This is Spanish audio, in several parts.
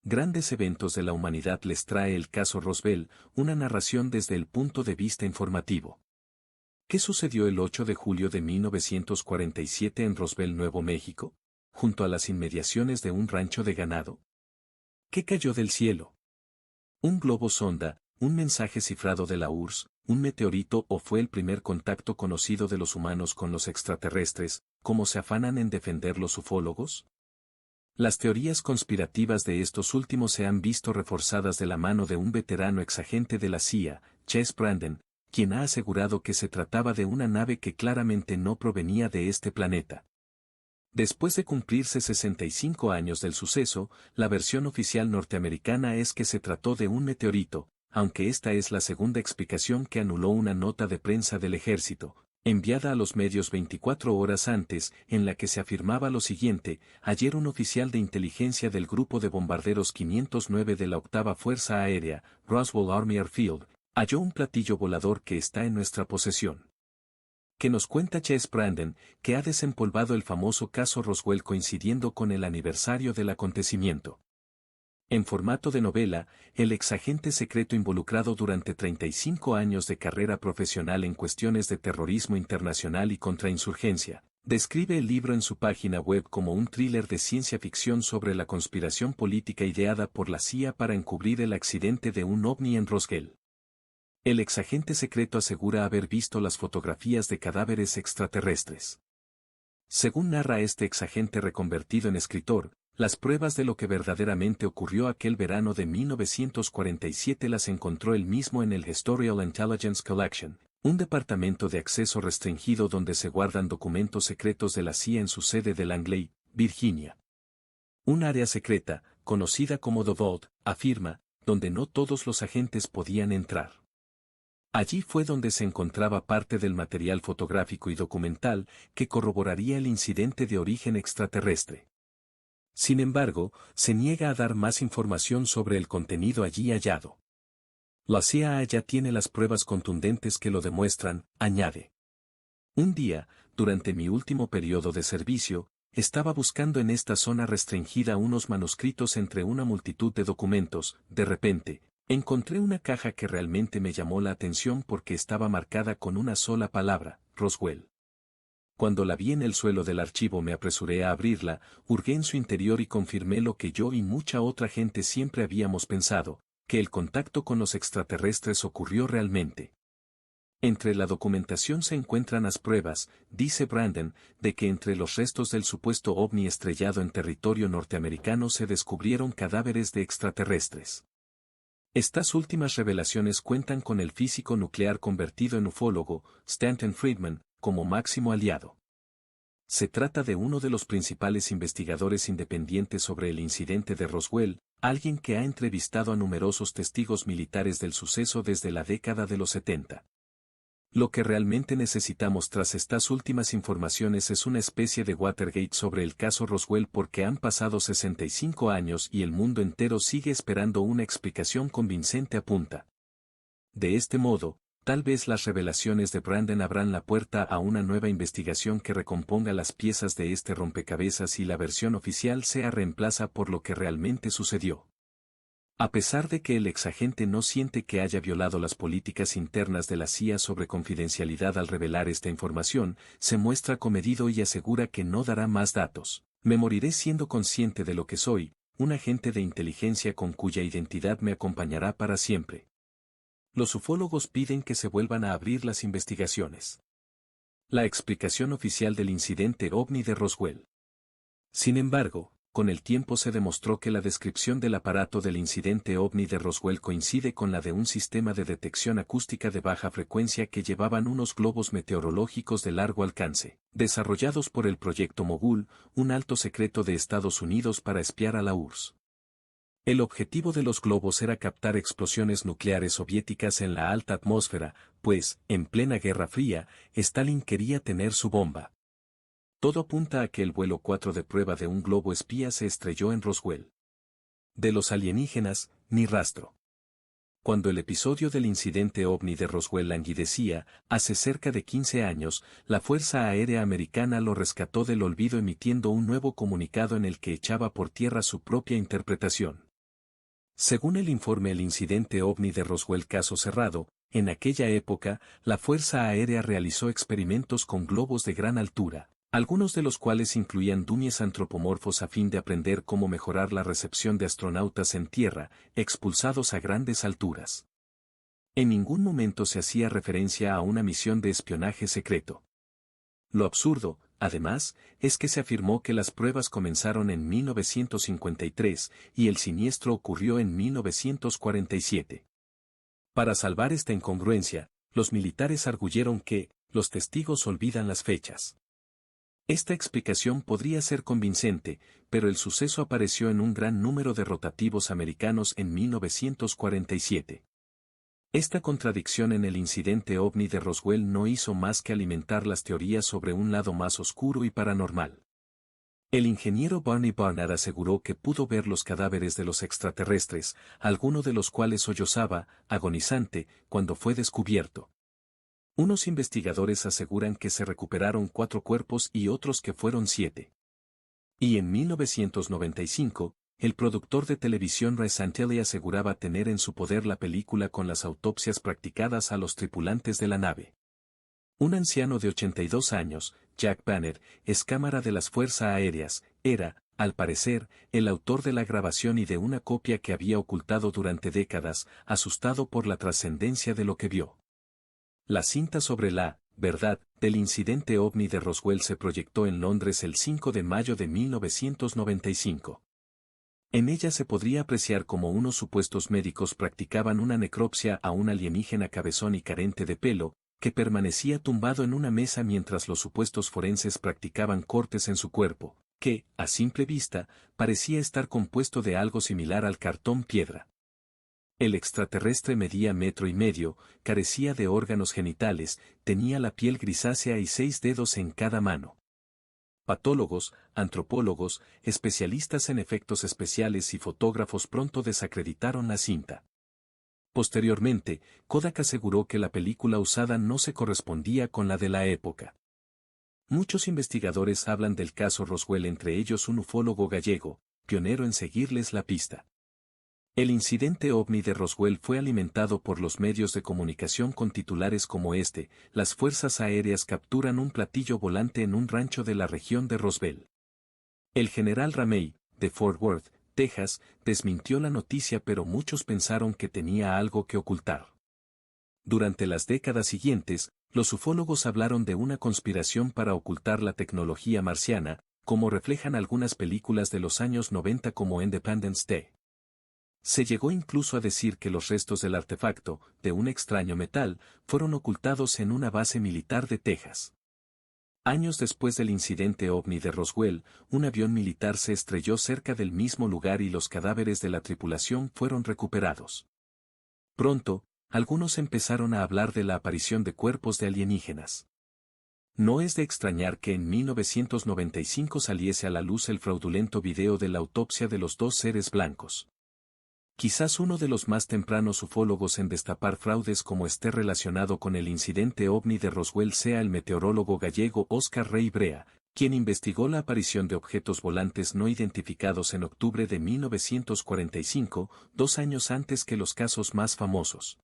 Grandes eventos de la humanidad les trae el caso Roswell, una narración desde el punto de vista informativo. ¿Qué sucedió el 8 de julio de 1947 en Roswell, Nuevo México, junto a las inmediaciones de un rancho de ganado? ¿Qué cayó del cielo? ¿Un globo sonda, un mensaje cifrado de la URSS, un meteorito o fue el primer contacto conocido de los humanos con los extraterrestres, como se afanan en defender los ufólogos? Las teorías conspirativas de estos últimos se han visto reforzadas de la mano de un veterano exagente de la CIA, Chess Brandon, quien ha asegurado que se trataba de una nave que claramente no provenía de este planeta. Después de cumplirse 65 años del suceso, la versión oficial norteamericana es que se trató de un meteorito, aunque esta es la segunda explicación que anuló una nota de prensa del ejército, enviada a los medios 24 horas antes, en la que se afirmaba lo siguiente: ayer un oficial de inteligencia del grupo de bombarderos 509 de la octava Fuerza Aérea, Roswell Army Airfield, halló un platillo volador que está en nuestra posesión. Que nos cuenta Chess Brandon, que ha desempolvado el famoso caso Roswell coincidiendo con el aniversario del acontecimiento. En formato de novela, el exagente secreto involucrado durante 35 años de carrera profesional en cuestiones de terrorismo internacional y contrainsurgencia, describe el libro en su página web como un thriller de ciencia ficción sobre la conspiración política ideada por la CIA para encubrir el accidente de un ovni en Roswell. El exagente secreto asegura haber visto las fotografías de cadáveres extraterrestres. Según narra este exagente reconvertido en escritor, las pruebas de lo que verdaderamente ocurrió aquel verano de 1947 las encontró él mismo en el Historical Intelligence Collection, un departamento de acceso restringido donde se guardan documentos secretos de la CIA en su sede de Langley, Virginia. Un área secreta, conocida como The Vault, afirma, donde no todos los agentes podían entrar. Allí fue donde se encontraba parte del material fotográfico y documental que corroboraría el incidente de origen extraterrestre. Sin embargo, se niega a dar más información sobre el contenido allí hallado. La CIA ya tiene las pruebas contundentes que lo demuestran, añade. Un día, durante mi último periodo de servicio, estaba buscando en esta zona restringida unos manuscritos entre una multitud de documentos. De repente, encontré una caja que realmente me llamó la atención porque estaba marcada con una sola palabra: Roswell. Cuando la vi en el suelo del archivo me apresuré a abrirla, hurgué en su interior y confirmé lo que yo y mucha otra gente siempre habíamos pensado, que el contacto con los extraterrestres ocurrió realmente. Entre la documentación se encuentran las pruebas, dice Brandon, de que entre los restos del supuesto ovni estrellado en territorio norteamericano se descubrieron cadáveres de extraterrestres. Estas últimas revelaciones cuentan con el físico nuclear convertido en ufólogo, Stanton Friedman, como máximo aliado. Se trata de uno de los principales investigadores independientes sobre el incidente de Roswell, alguien que ha entrevistado a numerosos testigos militares del suceso desde la década de los 70. Lo que realmente necesitamos tras estas últimas informaciones es una especie de Watergate sobre el caso Roswell, porque han pasado 65 años y el mundo entero sigue esperando una explicación convincente, apunta. De este modo, tal vez las revelaciones de Brandon abran la puerta a una nueva investigación que recomponga las piezas de este rompecabezas y la versión oficial sea reemplaza por lo que realmente sucedió. A pesar de que el exagente no siente que haya violado las políticas internas de la CIA sobre confidencialidad al revelar esta información, se muestra comedido y asegura que no dará más datos. Me moriré siendo consciente de lo que soy, un agente de inteligencia con cuya identidad me acompañará para siempre. Los ufólogos piden que se vuelvan a abrir las investigaciones. La explicación oficial del incidente ovni de Roswell. Sin embargo, con el tiempo se demostró que la descripción del aparato del incidente ovni de Roswell coincide con la de un sistema de detección acústica de baja frecuencia que llevaban unos globos meteorológicos de largo alcance, desarrollados por el Proyecto Mogul, un alto secreto de Estados Unidos para espiar a la URSS. El objetivo de los globos era captar explosiones nucleares soviéticas en la alta atmósfera, pues, en plena Guerra Fría, Stalin quería tener su bomba. Todo apunta a que el vuelo 4 de prueba de un globo espía se estrelló en Roswell. De los alienígenas, ni rastro. Cuando el episodio del incidente ovni de Roswell languidecía, hace cerca de 15 años, la Fuerza Aérea Americana lo rescató del olvido emitiendo un nuevo comunicado en el que echaba por tierra su propia interpretación. Según el informe El incidente ovni de Roswell caso cerrado, en aquella época, la Fuerza Aérea realizó experimentos con globos de gran altura, algunos de los cuales incluían dummies antropomorfos a fin de aprender cómo mejorar la recepción de astronautas en tierra, expulsados a grandes alturas. En ningún momento se hacía referencia a una misión de espionaje secreto. Lo absurdo, además, es que se afirmó que las pruebas comenzaron en 1953 y el siniestro ocurrió en 1947. Para salvar esta incongruencia, los militares arguyeron que, los testigos olvidan las fechas. Esta explicación podría ser convincente, pero el suceso apareció en un gran número de rotativos americanos en 1947. Esta contradicción en el incidente ovni de Roswell no hizo más que alimentar las teorías sobre un lado más oscuro y paranormal. El ingeniero Barney Barnard aseguró que pudo ver los cadáveres de los extraterrestres, alguno de los cuales sollozaba, agonizante, cuando fue descubierto. Unos investigadores aseguran que se recuperaron 4 cuerpos y otros que fueron 7. Y en 1995, el productor de televisión Ray Santelli aseguraba tener en su poder la película con las autopsias practicadas a los tripulantes de la nave. Un anciano de 82 años, Jack Banner, ex cámara de las Fuerzas Aéreas, era, al parecer, el autor de la grabación y de una copia que había ocultado durante décadas, asustado por la trascendencia de lo que vio. La cinta sobre la verdad del incidente ovni de Roswell se proyectó en Londres el 5 de mayo de 1995. En ella se podría apreciar cómo unos supuestos médicos practicaban una necropsia a un alienígena cabezón y carente de pelo, que permanecía tumbado en una mesa mientras los supuestos forenses practicaban cortes en su cuerpo, que, a simple vista, parecía estar compuesto de algo similar al cartón piedra. El extraterrestre medía 1,5 metros, carecía de órganos genitales, tenía la piel grisácea y 6 dedos en cada mano. Patólogos, antropólogos, especialistas en efectos especiales y fotógrafos pronto desacreditaron la cinta. Posteriormente, Kodak aseguró que la película usada no se correspondía con la de la época. Muchos investigadores hablan del caso Roswell, entre ellos un ufólogo gallego, pionero en seguirles la pista. El incidente ovni de Roswell fue alimentado por los medios de comunicación con titulares como este: las fuerzas aéreas capturan un platillo volante en un rancho de la región de Roswell. El general Ramey, de Fort Worth, Texas, desmintió la noticia, pero muchos pensaron que tenía algo que ocultar. Durante las décadas siguientes, los ufólogos hablaron de una conspiración para ocultar la tecnología marciana, como reflejan algunas películas de los años 90 como Independence Day. Se llegó incluso a decir que los restos del artefacto, de un extraño metal, fueron ocultados en una base militar de Texas. Años después del incidente ovni de Roswell, un avión militar se estrelló cerca del mismo lugar y los cadáveres de la tripulación fueron recuperados. Pronto, algunos empezaron a hablar de la aparición de cuerpos de alienígenas. No es de extrañar que en 1995 saliese a la luz el fraudulento video de la autopsia de los 2 seres blancos. Quizás uno de los más tempranos ufólogos en destapar fraudes como esté relacionado con el incidente ovni de Roswell sea el meteorólogo gallego Óscar Rey Brea, quien investigó la aparición de objetos volantes no identificados en octubre de 1945, 2 años antes que los casos más famosos.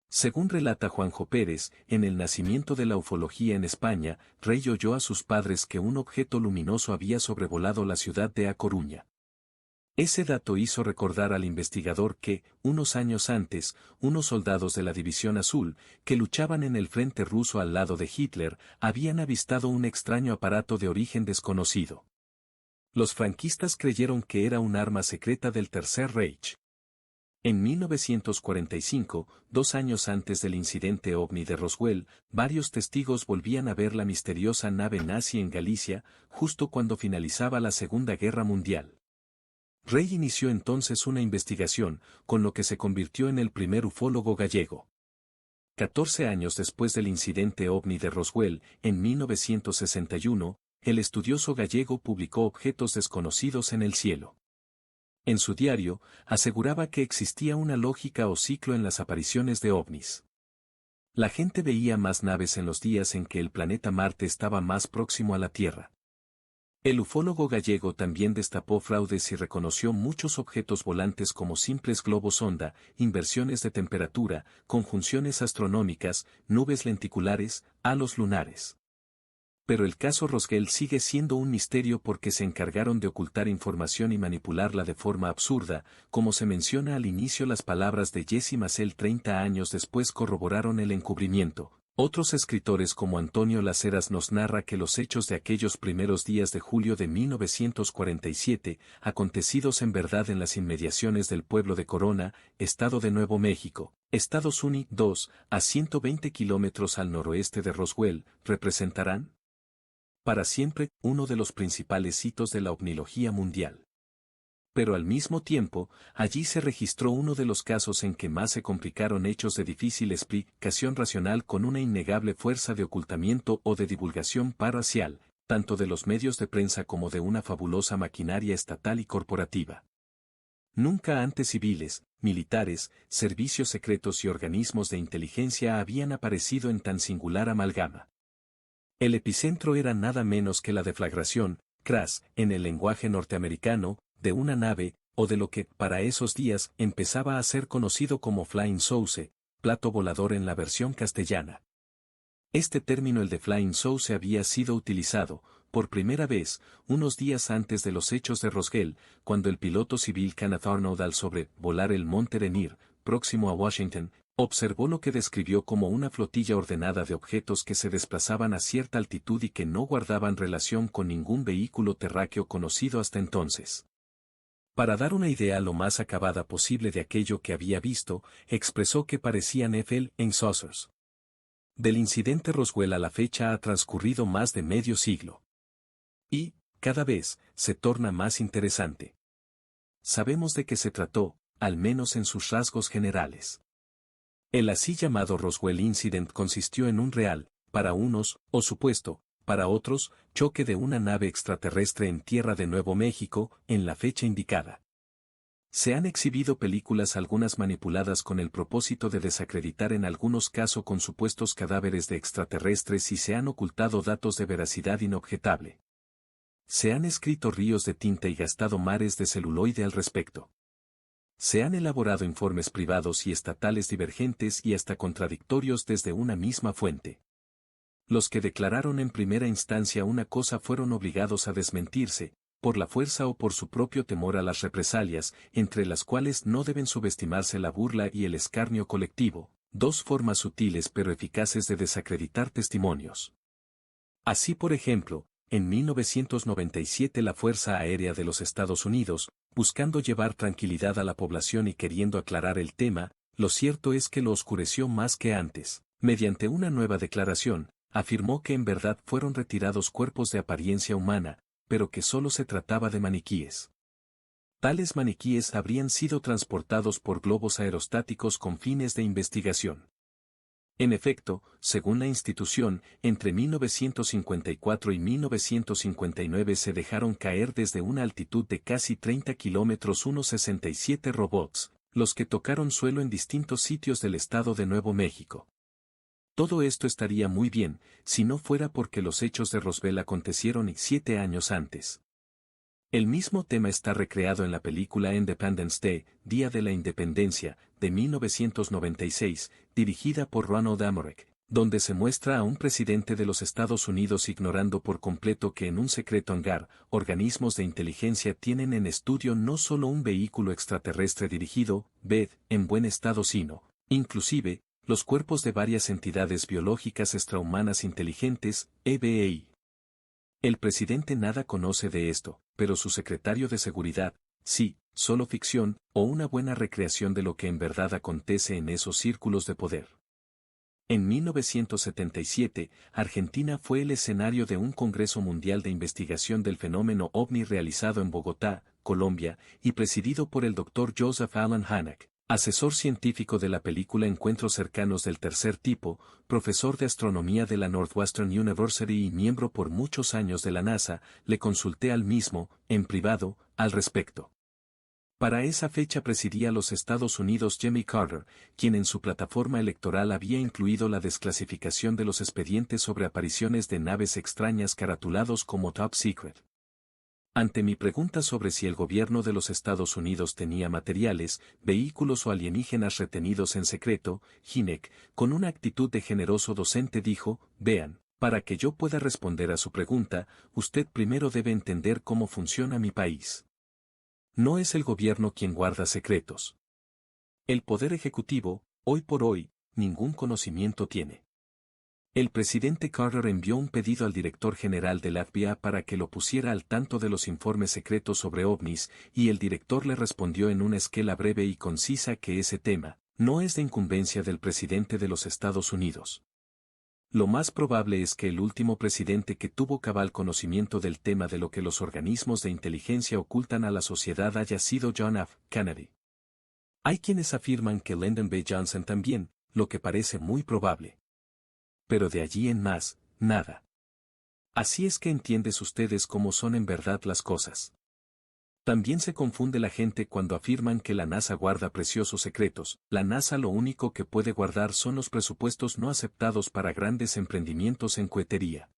Según relata Juanjo Pérez, en El nacimiento de la ufología en España, Rey oyó a sus padres que un objeto luminoso había sobrevolado la ciudad de A Coruña. Ese dato hizo recordar al investigador que, unos años antes, unos soldados de la División Azul, que luchaban en el frente ruso al lado de Hitler, habían avistado un extraño aparato de origen desconocido. Los franquistas creyeron que era un arma secreta del Tercer Reich. En 1945, 2 años antes del incidente ovni de Roswell, varios testigos volvían a ver la misteriosa nave nazi en Galicia, justo cuando finalizaba la Segunda Guerra Mundial. Rey inició entonces una investigación, con lo que se convirtió en el primer ufólogo gallego. 14 años después del incidente ovni de Roswell, en 1961, el estudioso gallego publicó Objetos desconocidos en el cielo. En su diario, aseguraba que existía una lógica o ciclo en las apariciones de ovnis. La gente veía más naves en los días en que el planeta Marte estaba más próximo a la Tierra. El ufólogo gallego también destapó fraudes y reconoció muchos objetos volantes como simples globos sonda, inversiones de temperatura, conjunciones astronómicas, nubes lenticulares, halos lunares. Pero el caso Roswell sigue siendo un misterio porque se encargaron de ocultar información y manipularla de forma absurda, como se menciona al inicio. Las palabras de Jesse Massel 30 años después corroboraron el encubrimiento. Otros escritores como Antonio Laceras nos narra que los hechos de aquellos primeros días de julio de 1947, acontecidos en verdad en las inmediaciones del pueblo de Corona, estado de Nuevo México, Estados Unidos, a 120 kilómetros al noroeste de Roswell, representarán para siempre uno de los principales hitos de la ovnilogía mundial. Pero al mismo tiempo, allí se registró uno de los casos en que más se complicaron hechos de difícil explicación racional con una innegable fuerza de ocultamiento o de divulgación parcial, tanto de los medios de prensa como de una fabulosa maquinaria estatal y corporativa. Nunca antes civiles, militares, servicios secretos y organismos de inteligencia habían aparecido en tan singular amalgama. El epicentro era nada menos que la deflagración, crash, en el lenguaje norteamericano, de una nave, o de lo que, para esos días, empezaba a ser conocido como Flying Saucer, plato volador en la versión castellana. Este término, el de Flying Saucer, había sido utilizado, por primera vez, unos días antes de los hechos de Roswell, cuando el piloto civil Kenneth Arnold, al sobrevolar el monte Rainier, próximo a Washington, observó lo que describió como una flotilla ordenada de objetos que se desplazaban a cierta altitud y que no guardaban relación con ningún vehículo terráqueo conocido hasta entonces. Para dar una idea lo más acabada posible de aquello que había visto, expresó que parecían flying saucers. Del incidente Roswell a la fecha ha transcurrido más de medio siglo. Y, cada vez, se torna más interesante. Sabemos de qué se trató, al menos en sus rasgos generales. El así llamado Roswell Incident consistió en un real, para unos, o supuesto, para otros, choque de una nave extraterrestre en tierra de Nuevo México, en la fecha indicada. Se han exhibido películas, algunas manipuladas con el propósito de desacreditar en algunos casos con supuestos cadáveres de extraterrestres, y se han ocultado datos de veracidad inobjetable. Se han escrito ríos de tinta y gastado mares de celuloide al respecto. Se han elaborado informes privados y estatales divergentes y hasta contradictorios desde una misma fuente. Los que declararon en primera instancia una cosa fueron obligados a desmentirse, por la fuerza o por su propio temor a las represalias, entre las cuales no deben subestimarse la burla y el escarnio colectivo, dos formas sutiles pero eficaces de desacreditar testimonios. Así, por ejemplo, en 1997 la Fuerza Aérea de los Estados Unidos, buscando llevar tranquilidad a la población y queriendo aclarar el tema, lo cierto es que lo oscureció más que antes. Mediante una nueva declaración, afirmó que en verdad fueron retirados cuerpos de apariencia humana, pero que solo se trataba de maniquíes. Tales maniquíes habrían sido transportados por globos aerostáticos con fines de investigación. En efecto, según la institución, entre 1954 y 1959 se dejaron caer desde una altitud de casi 30 kilómetros unos 67 robots, los que tocaron suelo en distintos sitios del estado de Nuevo México. Todo esto estaría muy bien, si no fuera porque los hechos de Roswell acontecieron 7 años antes. El mismo tema está recreado en la película Independence Day, Día de la Independencia, de 1996, dirigida por Ronald Emmerich, donde se muestra a un presidente de los Estados Unidos ignorando por completo que en un secreto hangar, organismos de inteligencia tienen en estudio no solo un vehículo extraterrestre dirigido, en buen estado, sino, inclusive, los cuerpos de varias entidades biológicas extrahumanas inteligentes, EBI. El presidente nada conoce de esto, pero su secretario de Seguridad, sí, solo ficción, o una buena recreación de lo que en verdad acontece en esos círculos de poder. En 1977, Argentina fue el escenario de un Congreso Mundial de Investigación del Fenómeno OVNI realizado en Bogotá, Colombia, y presidido por el Dr. Joseph Allen Hynek, asesor científico de la película Encuentros cercanos del tercer tipo, profesor de astronomía de la Northwestern University y miembro por muchos años de la NASA. Le consulté al mismo, en privado, al respecto. Para esa fecha presidía los Estados Unidos Jimmy Carter, quien en su plataforma electoral había incluido la desclasificación de los expedientes sobre apariciones de naves extrañas caratulados como Top Secret. Ante mi pregunta sobre si el gobierno de los Estados Unidos tenía materiales, vehículos o alienígenas retenidos en secreto, Hynek, con una actitud de generoso docente dijo, vean, para que yo pueda responder a su pregunta, usted primero debe entender cómo funciona mi país. No es el gobierno quien guarda secretos. El poder ejecutivo, hoy por hoy, ningún conocimiento tiene. El presidente Carter envió un pedido al director general del FBI para que lo pusiera al tanto de los informes secretos sobre ovnis, y el director le respondió en una esquela breve y concisa que ese tema no es de incumbencia del presidente de los Estados Unidos. Lo más probable es que el último presidente que tuvo cabal conocimiento del tema de lo que los organismos de inteligencia ocultan a la sociedad haya sido John F. Kennedy. Hay quienes afirman que Lyndon B. Johnson también, lo que parece muy probable. Pero de allí en más, nada. Así es que entiendes ustedes cómo son en verdad las cosas. También se confunde la gente cuando afirman que la NASA guarda preciosos secretos. La NASA lo único que puede guardar son los presupuestos no aceptados para grandes emprendimientos en cohetería.